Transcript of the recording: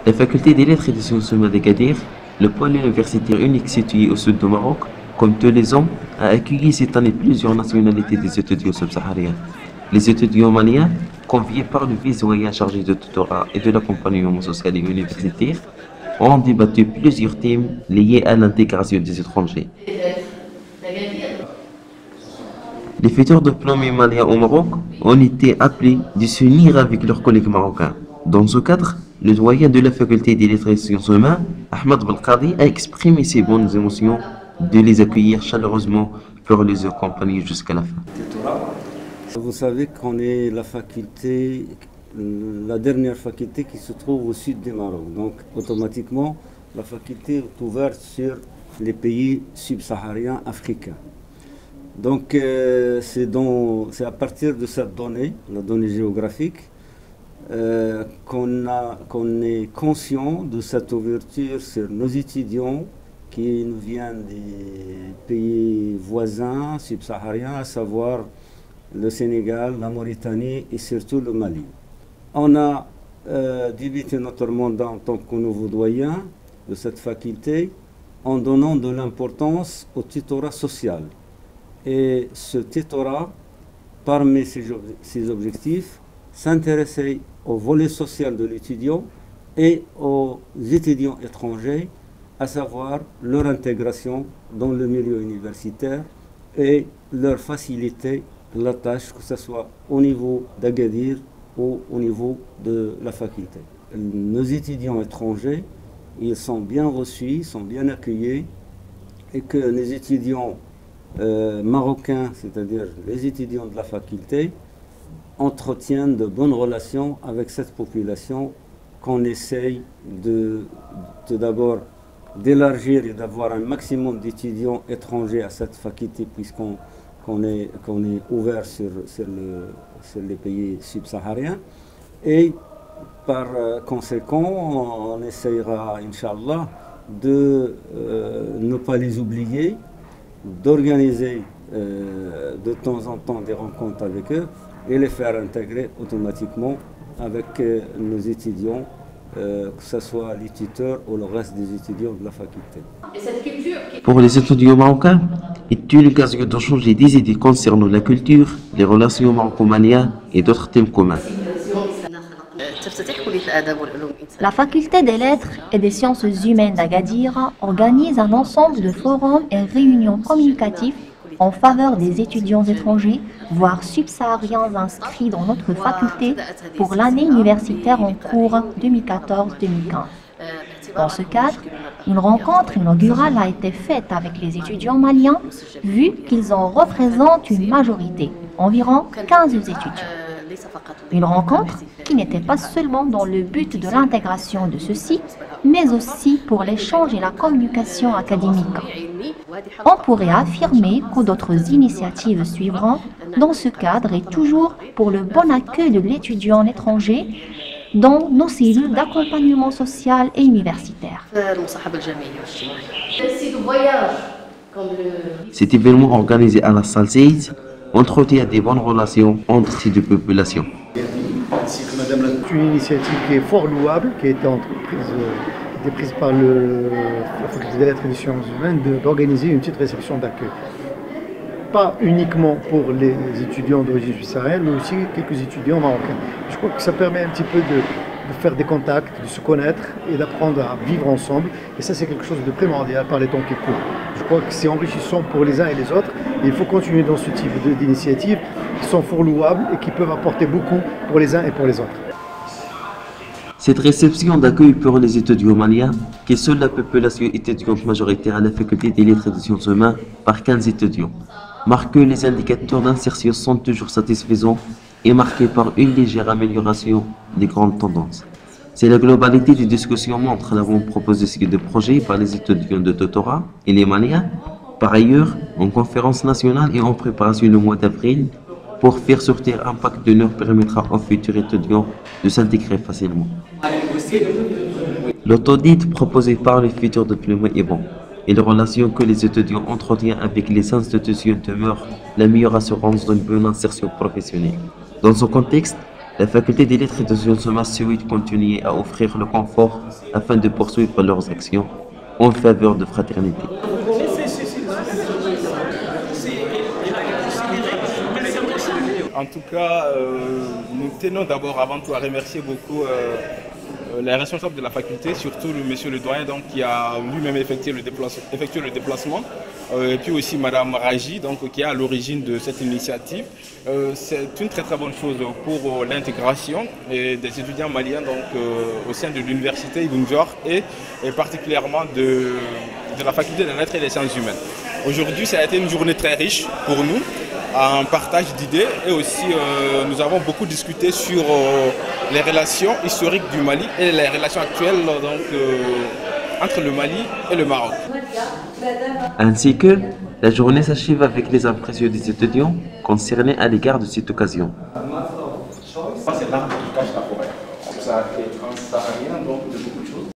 La faculté des lettres et des sciences humaines d'Agadir, le pôle universitaire unique situé au sud du Maroc, comme tous les ans, a accueilli cette année plusieurs nationalités des étudiants subsahariens. Les étudiants maliens, conviés par le vice-doyen chargé de tutorat et de l'accompagnement social et universitaire, ont débattu plusieurs thèmes liés à l'intégration des étrangers. Les futurs diplômés maliens au Maroc ont été appelés de s'unir avec leurs collègues marocains. Dans ce cadre, le doyen de la faculté des lettres et sciences humaines, Ahmed Belkadi, a exprimé ses bonnes émotions de les accueillir chaleureusement pour les accompagner jusqu'à la fin. Vous savez qu'on est la faculté, la dernière faculté qui se trouve au sud du Maroc. Donc automatiquement, la faculté est ouverte sur les pays subsahariens africains. Donc c'est à partir de cette donnée, la donnée géographique, qu'on est conscient de cette ouverture sur nos étudiants qui nous viennent des pays voisins subsahariens, à savoir le Sénégal, la Mauritanie et surtout le Mali. On a débuté notre mandat en tant que nouveau doyen de cette faculté en donnant de l'importance au tutorat social. Et ce tutorat, parmi ses objectifs, s'intéressait au volet social de l'étudiant et aux étudiants étrangers, à savoir leur intégration dans le milieu universitaire et leur faciliter la tâche, que ce soit au niveau d'Agadir ou au niveau de la faculté. Nos étudiants étrangers, ils sont bien reçus, sont bien accueillis, et que les étudiants marocains, c'est-à-dire les étudiants de la faculté, entretiennent de bonnes relations avec cette population qu'on essaye d'abord d'élargir et d'avoir un maximum d'étudiants étrangers à cette faculté, puisqu'on est ouvert sur les pays subsahariens. Et par conséquent, on essayera, Inch'Allah, de ne pas les oublier, d'organiser de temps en temps des rencontres avec eux et les faire intégrer automatiquement avec nos étudiants, que ce soit les tuteurs ou le reste des étudiants de la faculté. Pour les étudiants marocains, est une occasion de changer des idées concernant la culture, les relations maroco-maliennes et d'autres thèmes communs. La faculté des lettres et des sciences humaines d'Agadir organise un ensemble de forums et réunions communicatives en faveur des étudiants étrangers, voire subsahariens inscrits dans notre faculté pour l'année universitaire en cours 2014-2015. Dans ce cadre, une rencontre inaugurale a été faite avec les étudiants maliens, vu qu'ils en représentent une majorité, environ 15 étudiants. Une rencontre qui n'était pas seulement dans le but de l'intégration de ceux-ci, mais aussi pour l'échange et la communication académique. On pourrait affirmer que d'autres initiatives suivront dans ce cadre et toujours pour le bon accueil de l'étudiant étranger dans nos cellules d'accompagnement social et universitaire. Cet événement organisé à la salle 16 entretient des bonnes relations entre ces deux populations. C'est une initiative qui est fort louable, qui a été prise par la faculté des lettres et des sciences humaines, d'organiser une petite réception d'accueil. Pas uniquement pour les étudiants d'origine subsaharienne, mais aussi quelques étudiants marocains. Je crois que ça permet un petit peu de faire des contacts, de se connaître et d'apprendre à vivre ensemble. Et ça, c'est quelque chose de primordial par les temps qui courent. Je crois que c'est enrichissant pour les uns et les autres. Et il faut continuer dans ce type d'initiatives qui sont fort louables et qui peuvent apporter beaucoup pour les uns et pour les autres. Cette réception d'accueil pour les étudiants maliens, qui est seule la population étudiante majoritaire à la faculté des lettres et des sciences humaines par 15 étudiants, marque que les indicateurs d'insertion sont toujours satisfaisants et marqués par une légère amélioration des grandes tendances. C'est la globalité des discussions montre l'avant-proposition de projets par les étudiants de tutorat et les Maliens. Par ailleurs, en conférence nationale et en préparation le mois d'avril, pour faire sortir un pacte d'honneur permettra aux futurs étudiants de s'intégrer facilement. L'autodite proposé par les futurs diplômés est bon, et les relations que les étudiants entretiennent avec les institutions demeurent la meilleure assurance d'une bonne insertion professionnelle. Dans ce contexte, La faculté des lettres et de sciences humaines souhaite continuer à offrir le confort afin de poursuivre leurs actions en faveur de fraternité. En tout cas, nous tenons d'abord avant tout à remercier beaucoup les responsables de la faculté, surtout monsieur le doyen donc, qui a lui-même effectué le déplacement, et puis aussi madame Raji donc, qui est à l'origine de cette initiative. C'est une très très bonne chose pour l'intégration des étudiants maliens donc, au sein de l'université Ibn Dior et particulièrement de la faculté des lettres et des sciences humaines. Aujourd'hui, ça a été une journée très riche pour nous, en partage d'idées et aussi nous avons beaucoup discuté sur les relations historiques du Mali et les relations actuelles donc, entre le Mali et le Maroc. Ainsi que la journée s'achève avec les impressions des étudiants concernés à l'égard de cette occasion. C'est l'arbre qui cache la forêt. Ça fait transsaharien donc de beaucoup de choses.